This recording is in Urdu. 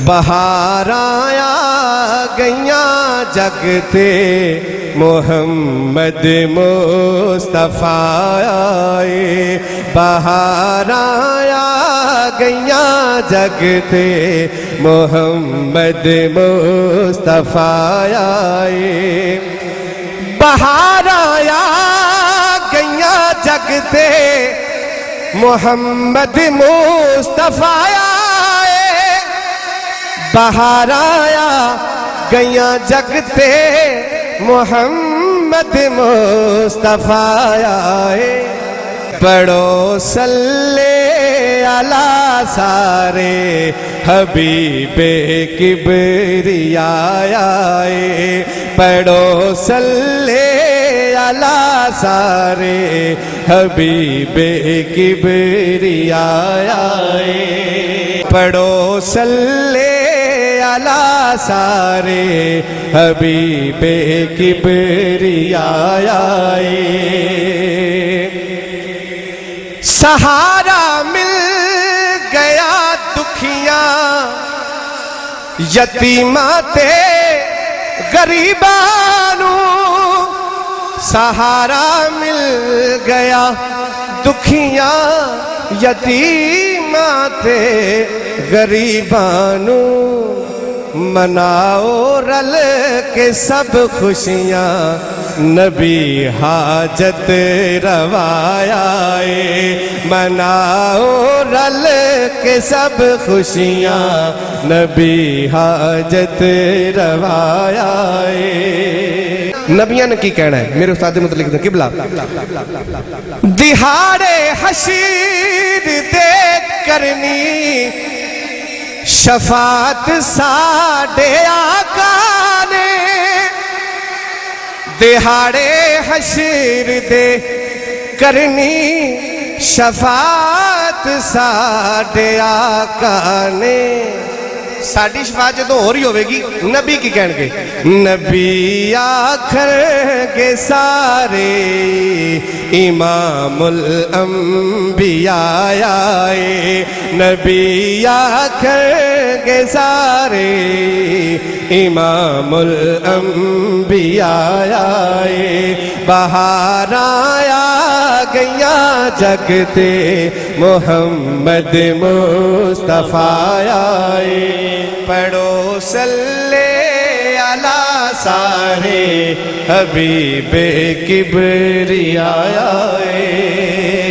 بہار آیا گئیاں جگ تے محمد مصطفیٰ آئے بہار آیا گئیاں جگ تے محمد مصطفیٰ آئے بہار آیا گئیاں جگ تے محمد مصطفیٰ آئے بہار آیا گئیاں جگ تے محمد مصطفیٰ آئے پڑھو صلی علی سارے حبیب کبریاء آئے پڑھو صلی علی سارے حبیب کبریاء آئے پڑھو صلی علی سارے حبیب کبریاء آئے سہارا مل گیا دکھیاں یتیماں تے غریبانو سہارا مل گیا دکھیاں یتیماں تے غریبانو مناؤ رل کے سب خوشیاں نبی حاجت روایا مناؤ رل کے سب خوشیاں نبی حاجت روایا نبیان کی کہنا ہے میرے استاد متعلق قبلہ دہاڑے حشیر دیکھ کرنی شفاعت ساڈے آقا نے دہاڑے حشر دے کرنی شفاعت ساڈے آقا نے ساڑی شفاعت جدوں ہو رہی ہوئے گی نبی کی کہن گے نبی آکھر گے سارے امام الانبیاء آئے نبی آکھر گے سارے امام الانبیاء آئے بہار آیا گئیاں جگ تے محمد مصطفیٰ آئے پڑھو صلی علی سارے حبیب کبریاء آئے